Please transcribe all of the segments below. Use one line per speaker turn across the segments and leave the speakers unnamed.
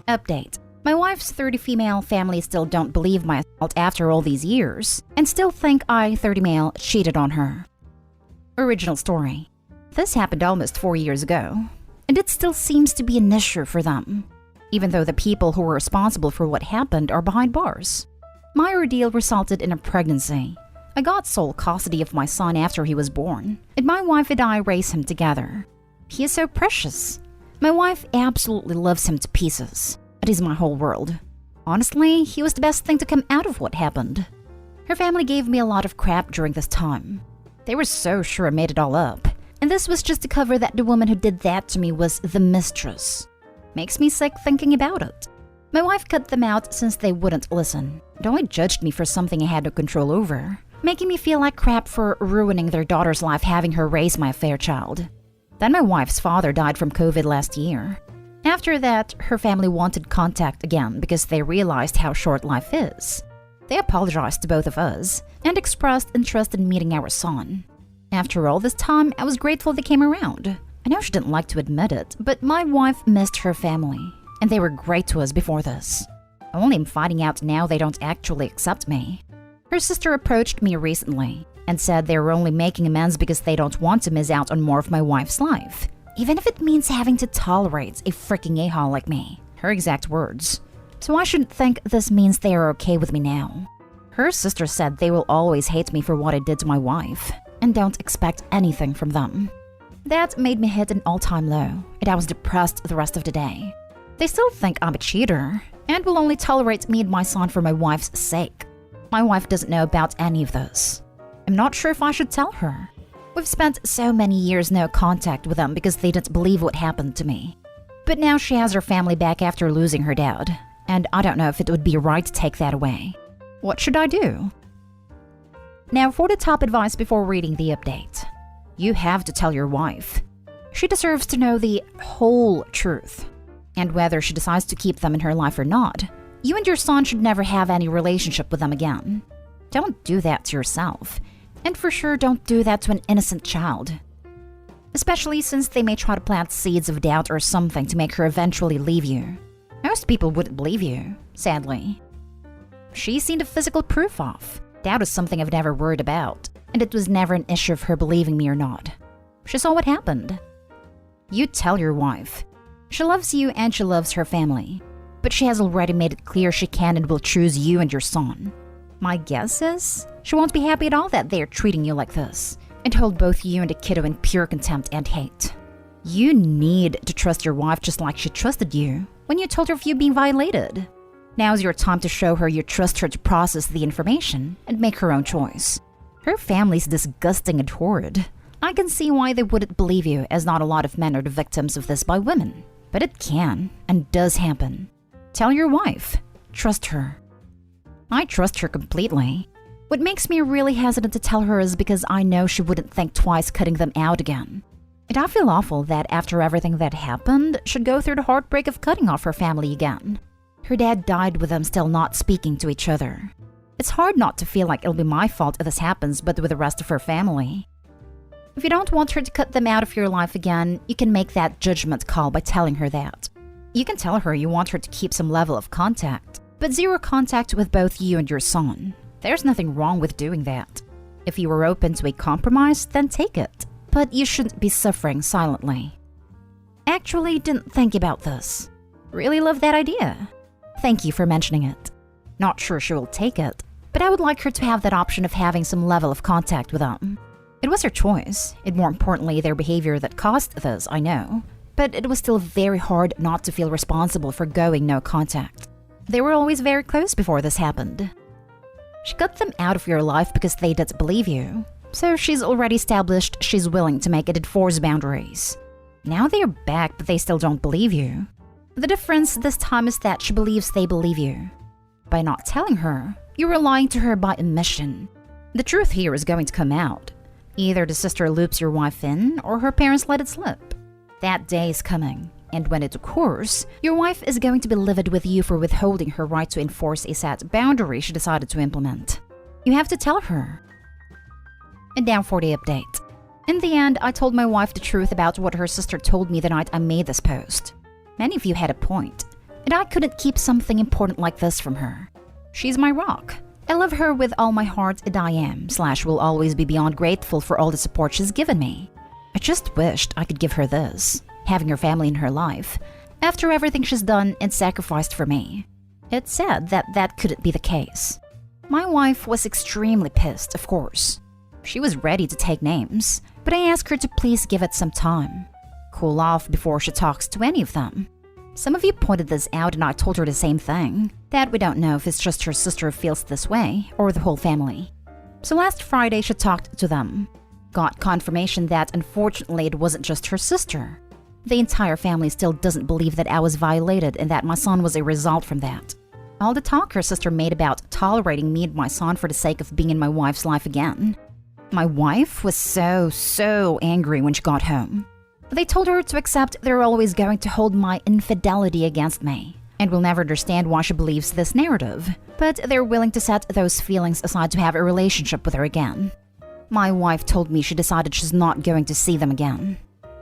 Update. My wife's 30 female family still don't believe my assault after all these years, and still think I, 30 male, cheated on her. Original story. This happened almost 4 years ago, and it still seems to be an issue for them, even though the people who were responsible for what happened are behind bars. My ordeal resulted in a pregnancy. I got sole custody of my son after he was born, and my wife and I raised him together. He is so precious. My wife absolutely loves him to pieces. It is my whole world. Honestly, he was the best thing to come out of what happened. Her family gave me a lot of crap during this time. They were so sure I made it all up, and this was just to cover that the woman who did that to me was the mistress. Makes me sick thinking about it. My wife cut them out since they wouldn't listen. They only judged me for something I had no control over, making me feel like crap for ruining their daughter's life having her raise my affair child. Then my wife's father died from COVID last year. After that, her family wanted contact again because they realized how short life is. They apologized to both of us and expressed interest in meeting our son. After all this time, I was grateful they came around. I know she didn't like to admit it, but my wife missed her family, and they were great to us before this. I only am finding out now they don't actually accept me. Her sister approached me recently and said they were only making amends because they don't want to miss out on more of my wife's life, even if it means having to tolerate a freaking a-hole like me. Her exact words. So I shouldn't think this means they are okay with me now. Her sister said they will always hate me for what I did to my wife, and don't expect anything from them. That made me hit an all-time low, and I was depressed the rest of the day. They still think I'm a cheater, and will only tolerate me and my son for my wife's sake. My wife doesn't know about any of this. I'm not sure if I should tell her. We've spent so many years no contact with them because they didn't believe what happened to me. But now she has her family back after losing her dad, and I don't know if it would be right to take that away. What should I do? Now for the top advice before reading the update. You have to tell your wife. She deserves to know the whole truth. And whether she decides to keep them in her life or not, you and your son should never have any relationship with them again. Don't do that to yourself. And for sure, don't do that to an innocent child. Especially since they may try to plant seeds of doubt or something to make her eventually leave you. Most people wouldn't believe you, sadly. She's seen the physical proof of. Doubt is something I've never worried about, and it was never an issue of her believing me or not. She saw what happened. You tell your wife. She loves you and she loves her family, but she has already made it clear she can and will choose you and your son. My guess is she won't be happy at all that they are treating you like this, and hold both you and the kiddo in pure contempt and hate. You need to trust your wife just like she trusted you when you told her of you being violated. Now's your time to show her you trust her to process the information and make her own choice. Her family's disgusting and horrid. I can see why they wouldn't believe you, as not a lot of men are the victims of this by women. But it can and does happen. Tell your wife. Trust her. I trust her completely. What makes me really hesitant to tell her is because I know she wouldn't think twice cutting them out again. And I feel awful that after everything that happened, she'd go through the heartbreak of cutting off her family again. Her dad died with them still not speaking to each other. It's hard not to feel like it'll be my fault if this happens, but with the rest of her family. If you don't want her to cut them out of your life again, you can make that judgment call by telling her that. You can tell her you want her to keep some level of contact, but zero contact with both you and your son. There's nothing wrong with doing that. If you are open to a compromise, then take it. But you shouldn't be suffering silently. Actually, didn't think about this. Really love that idea. Thank you for mentioning it. Not sure she will take it, but I would like her to have that option of having some level of contact with them. It was her choice, and more importantly, their behavior that caused this, I know. But it was still very hard not to feel responsible for going no contact. They were always very close before this happened. She cut them out of your life because they didn't believe you. So she's already established she's willing to make it enforce boundaries. Now they are back, but they still don't believe you. The difference this time is that she believes they believe you. By not telling her, you are lying to her by omission. The truth here is going to come out. Either the sister loops your wife in, or her parents let it slip. That day is coming, and when it occurs, your wife is going to be livid with you for withholding her right to enforce a set boundary she decided to implement. You have to tell her. And now for the update. In the end, I told my wife the truth about what her sister told me the night I made this post. Many of you had a point. and I couldn't keep something important like this from her. She's my rock. I love her with all my heart, and I will always be beyond grateful for all the support she's given me. I just wished I could give her this, having her family in her life, after everything she's done and sacrificed for me. It's sad that that couldn't be the case. My wife was extremely pissed, of course. She was ready to take names, but I asked her to please give it some time. Cool off before she talks to any of them. Some of you pointed this out and I told her the same thing, that we don't know if it's just her sister who feels this way or the whole family. So last Friday she talked to them. Got confirmation that unfortunately it wasn't just her sister. The entire family still doesn't believe that I was violated and that my son was a result from that. All the talk her sister made about tolerating me and my son for the sake of being in my wife's life again. My wife was so angry when she got home. They told her to accept they're always going to hold my infidelity against me and will never understand why she believes this narrative, but they're willing to set those feelings aside to have a relationship with her again. My wife told me she decided she's not going to see them again.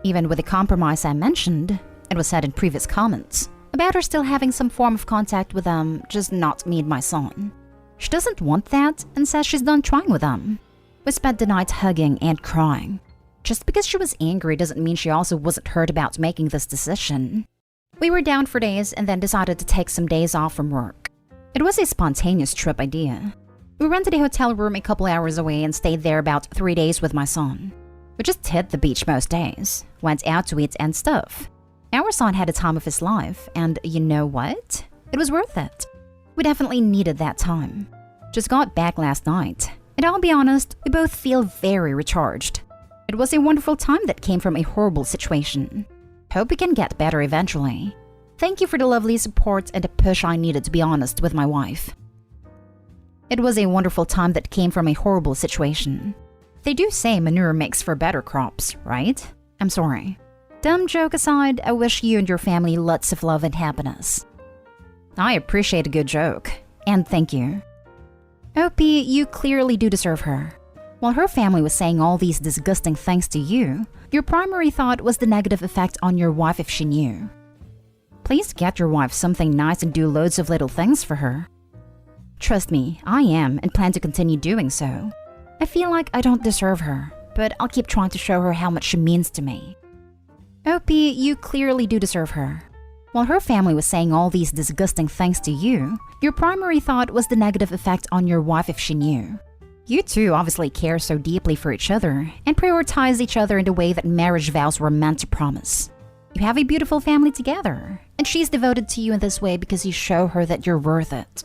Even with the compromise I mentioned, it was said in previous comments, about her still having some form of contact with them, just not me and my son. She doesn't want that and says she's done trying with them. We spent the night hugging and crying. Just because she was angry doesn't mean she also wasn't hurt about making this decision. We were down for days and then decided to take some days off from work. It was a spontaneous trip idea. We rented a hotel room a couple hours away and stayed there about 3 days with my son. We just hit the beach most days, went out to eat and stuff. Our son had a time of his life, and you know what? It was worth it. We definitely needed that time. Just got back last night, and I'll be honest, we both feel very recharged. It was a wonderful time that came from a horrible situation. Hope we can get better eventually. Thank you for the lovely support and the push I needed to be honest with my wife. It was a wonderful time that came from a horrible situation. They do say manure makes for better crops, right? I'm sorry. Dumb joke aside, I wish you and your family lots of love and happiness. I appreciate a good joke, and thank you. Opie, you clearly do deserve her. While her family was saying all these disgusting things to you, your primary thought was the negative effect on your wife if she knew. Please get your wife something nice and do loads of little things for her. Trust me, I am and plan to continue doing so. I feel like I don't deserve her, but I'll keep trying to show her how much she means to me. Opie, you clearly do deserve her. While her family was saying all these disgusting things to you, your primary thought was the negative effect on your wife if she knew. You two obviously care so deeply for each other and prioritize each other in the way that marriage vows were meant to promise. You have a beautiful family together, and she's devoted to you in this way because you show her that you're worth it.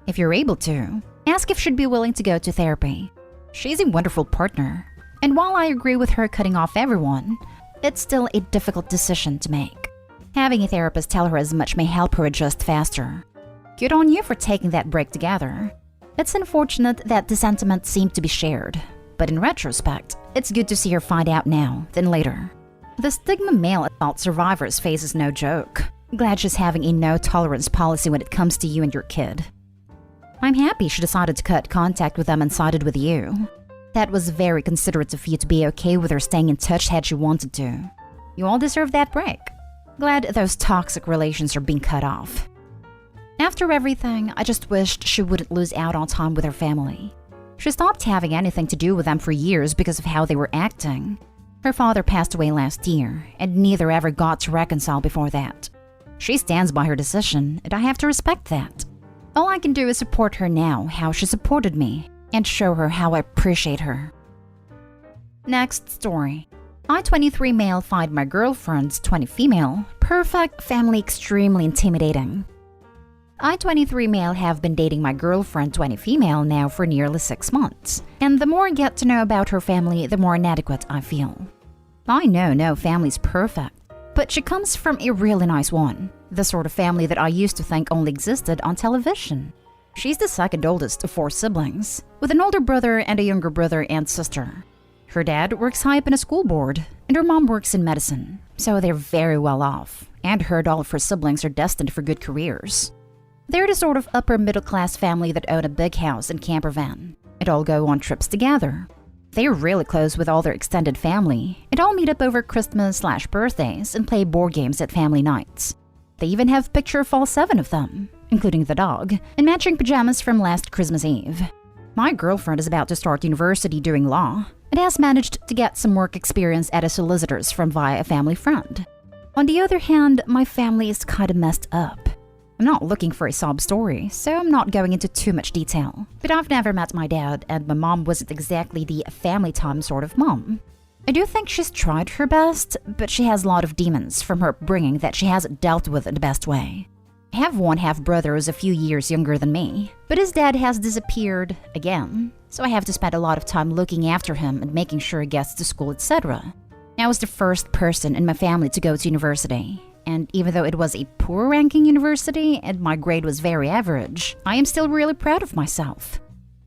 If you're able to, ask if she'd be willing to go to therapy. She's a wonderful partner, and while I agree with her cutting off everyone, it's still a difficult decision to make. Having a therapist tell her as much may help her adjust faster. Good on you for taking that break together. It's unfortunate that the sentiment seemed to be shared, but in retrospect, it's good to see her find out now than later. The stigma male assault survivors face is no joke. Glad she's having a no-tolerance policy when it comes to you and your kid. I'm happy she decided to cut contact with them and sided with you. That was very considerate of you to be okay with her staying in touch had she wanted to. You all deserve that break. Glad those toxic relations are being cut off. After everything, I just wished she wouldn't lose out on time with her family. She stopped having anything to do with them for years because of how they were acting. Her father passed away last year, and neither ever got to reconcile before that. She stands by her decision, and I have to respect that. All I can do is support her now how she supported me, and show her how I appreciate her. Next story. I, 23 male, find my girlfriend's 20 female, perfect family extremely intimidating. I, 23 male, have been dating my girlfriend, 20 female, now for nearly 6 months, and the more I get to know about her family, the more inadequate I feel. I know no family's perfect, but she comes from a really nice one, the sort of family that I used to think only existed on television. She's the second oldest of 4 siblings, with an older brother and a younger brother and sister. Her dad works high up in a school board, and her mom works in medicine, so they're very well off, and heard all of her siblings are destined for good careers. They're the sort of upper-middle-class family that own a big house and camper van, and all go on trips together. They're really close with all their extended family, and all meet up over Christmas/birthdays and play board games at family nights. They even have picture of all 7 of them, including the dog, in matching pajamas from last Christmas Eve. My girlfriend is about to start university doing law and has managed to get some work experience at a solicitor's from via a family friend. On the other hand, my family is kinda messed up. I'm not looking for a sob story, so I'm not going into too much detail. But I've never met my dad, and my mom wasn't exactly the family time sort of mom. I do think she's tried her best, but she has a lot of demons from her upbringing that she hasn't dealt with in the best way. I have one half-brother who's a few years younger than me, but his dad has disappeared again, so I have to spend a lot of time looking after him and making sure he gets to school, etc. I was the first person in my family to go to university, and even though it was a poor-ranking university and my grade was very average, I am still really proud of myself.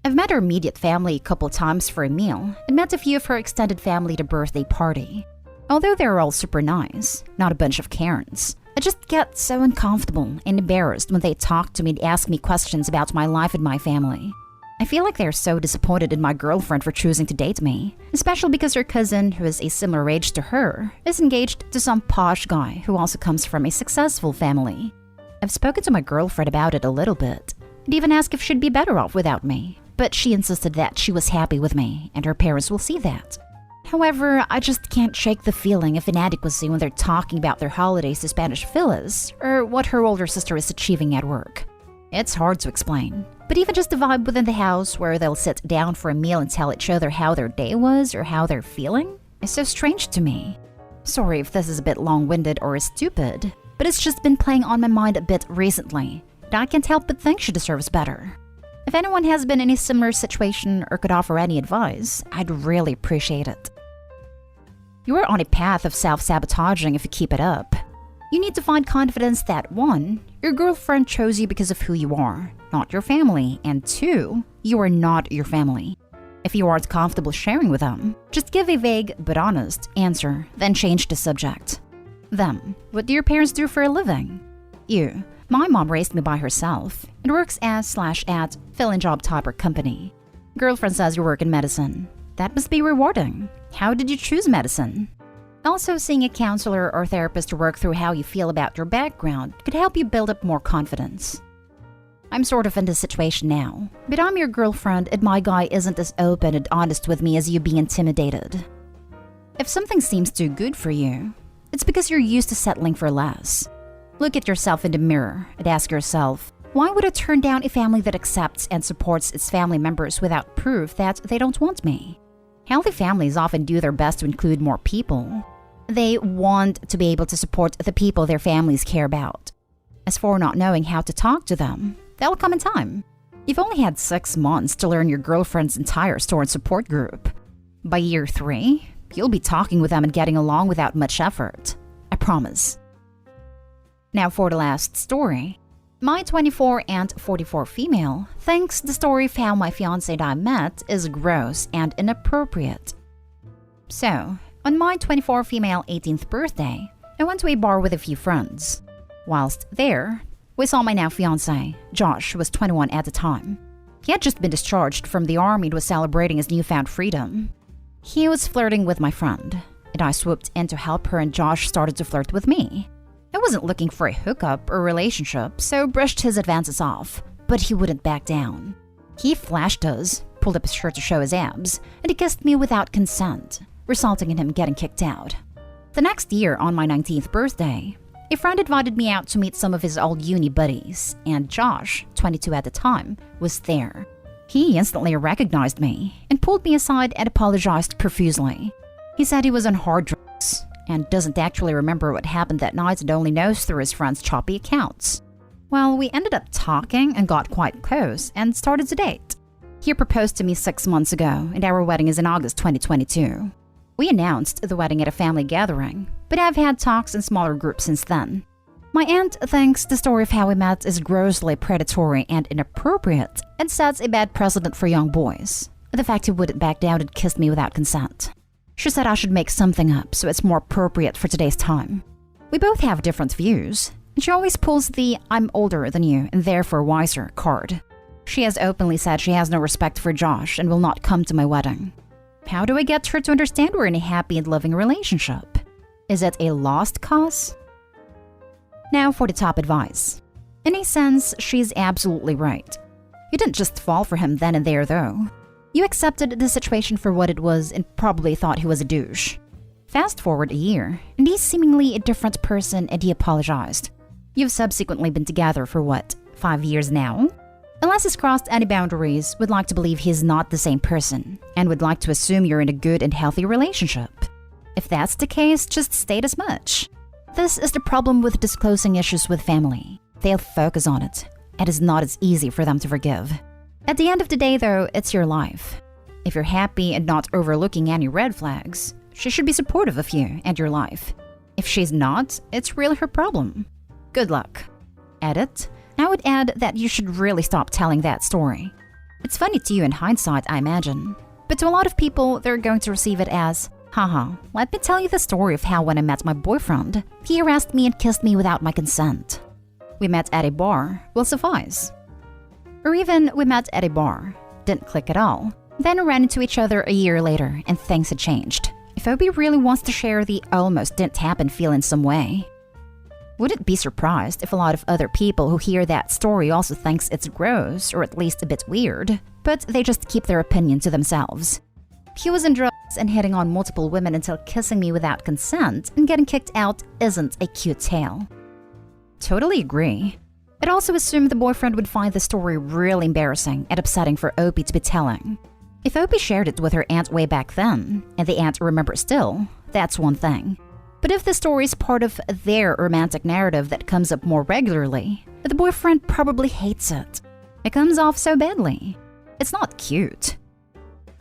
I've met her immediate family a couple times for a meal and met a few of her extended family at a birthday party. Although they're all super nice, not a bunch of Karens, I just get so uncomfortable and embarrassed when they talk to me and ask me questions about my life and my family. I feel like they're so disappointed in my girlfriend for choosing to date me, especially because her cousin, who is a similar age to her, is engaged to some posh guy who also comes from a successful family. I've spoken to my girlfriend about it a little bit, and even asked if she'd be better off without me, but she insisted that she was happy with me, and her parents will see that. However, I just can't shake the feeling of inadequacy when they're talking about their holidays to Spanish villas, or what her older sister is achieving at work. It's hard to explain, but even just the vibe within the house where they'll sit down for a meal and tell each other how their day was or how they're feeling is so strange to me. Sorry if this is a bit long-winded or stupid, but it's just been playing on my mind a bit recently, and I can't help but think she deserves better. If anyone has been in a similar situation or could offer any advice, I'd really appreciate it. You are on a path of self-sabotaging if you keep it up. You need to find confidence that 1, your girlfriend chose you because of who you are, not your family, and 2, you are not your family. If you aren't comfortable sharing with them, just give a vague but honest answer, then change the subject. Them. What do your parents do for a living? You. My mom raised me by herself and works as/at fill-in job type or company. Girlfriend says you work in medicine. That must be rewarding. How did you choose medicine? Also, seeing a counselor or therapist to work through how you feel about your background could help you build up more confidence. I'm sort of in this situation now, but I'm your girlfriend and my guy isn't as open and honest with me as you being intimidated. If something seems too good for you, it's because you're used to settling for less. Look at yourself in the mirror and ask yourself, why would I turn down a family that accepts and supports its family members without proof that they don't want me? Healthy families often do their best to include more people. They want to be able to support the people their families care about. As for not knowing how to talk to them, that'll come in time. You've only had 6 months to learn your girlfriend's entire store and support group. By year 3, you'll be talking with them and getting along without much effort. I promise. Now for the last story. My 24 and 44 female thinks the story of how my fiancé and I met is gross and inappropriate. So, on my 24 female 18th birthday, I went to a bar with a few friends. Whilst there, we saw my now fiancé, Josh, who was 21 at the time. He had just been discharged from the army and was celebrating his newfound freedom. He was flirting with my friend, and I swooped in to help her and Josh started to flirt with me. I wasn't looking for a hookup or relationship, so brushed his advances off, but he wouldn't back down. He flashed us, pulled up his shirt to show his abs, and he kissed me without consent, resulting in him getting kicked out. The next year, on my 19th birthday, a friend invited me out to meet some of his old uni buddies, and Josh, 22 at the time, was there. He instantly recognized me and pulled me aside and apologized profusely. He said he was on hard drugs and doesn't actually remember what happened that night and only knows through his friend's choppy accounts. Well, we ended up talking and got quite close and started to date. He proposed to me 6 months ago, and our wedding is in August 2022. We announced the wedding at a family gathering, but I've had talks in smaller groups since then. My aunt thinks the story of how we met is grossly predatory and inappropriate and sets a bad precedent for young boys. The fact he wouldn't back down and kissed me without consent. She said I should make something up so it's more appropriate for today's time. We both have different views, and she always pulls the "I'm older than you and therefore wiser" card. She has openly said she has no respect for Josh and will not come to my wedding. How do I get her to understand we're in a happy and loving relationship? Is it a lost cause? Now for the top advice. In a sense, she's absolutely right. You didn't just fall for him then and there, though. You accepted the situation for what it was and probably thought he was a douche. Fast forward a year, and he's seemingly a different person and he apologized. You've subsequently been together for what, 5 years now? Unless he's crossed any boundaries, would like to believe he's not the same person and would like to assume you're in a good and healthy relationship. If that's the case, just state as much. This is the problem with disclosing issues with family. They'll focus on it. It is not as easy for them to forgive. At the end of the day, though, it's your life. If you're happy and not overlooking any red flags, she should be supportive of you and your life. If she's not, it's really her problem. Good luck. Edit. I would add that you should really stop telling that story. It's funny to you in hindsight, I imagine. But to a lot of people, they're going to receive it as, haha, let me tell you the story of how when I met my boyfriend, he harassed me and kissed me without my consent. We met at a bar will suffice. Or even, we met at a bar, didn't click at all, then ran into each other a year later and things had changed. If Obi really wants to share the almost didn't happen feel in some way. Wouldn't be surprised if a lot of other people who hear that story also thinks it's gross or at least a bit weird, but they just keep their opinion to themselves. He was in drugs and hitting on multiple women until kissing me without consent and getting kicked out isn't a cute tale. Totally agree. I'd also assume the boyfriend would find the story really embarrassing and upsetting for Opie to be telling. If Opie shared it with her aunt way back then, and the aunt remembers still, that's one thing. But if the story is part of their romantic narrative that comes up more regularly, the boyfriend probably hates it. It comes off so badly. It's not cute.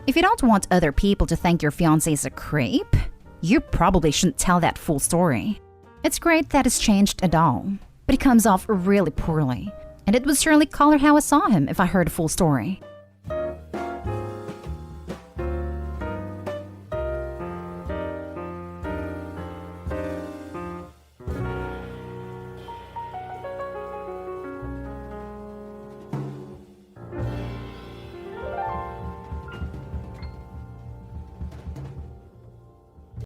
If you don't want other people to think your fiancé is a creep, you probably shouldn't tell that full story. It's great that it's changed and all, but it comes off really poorly, and it would surely color how I saw him if I heard a full story.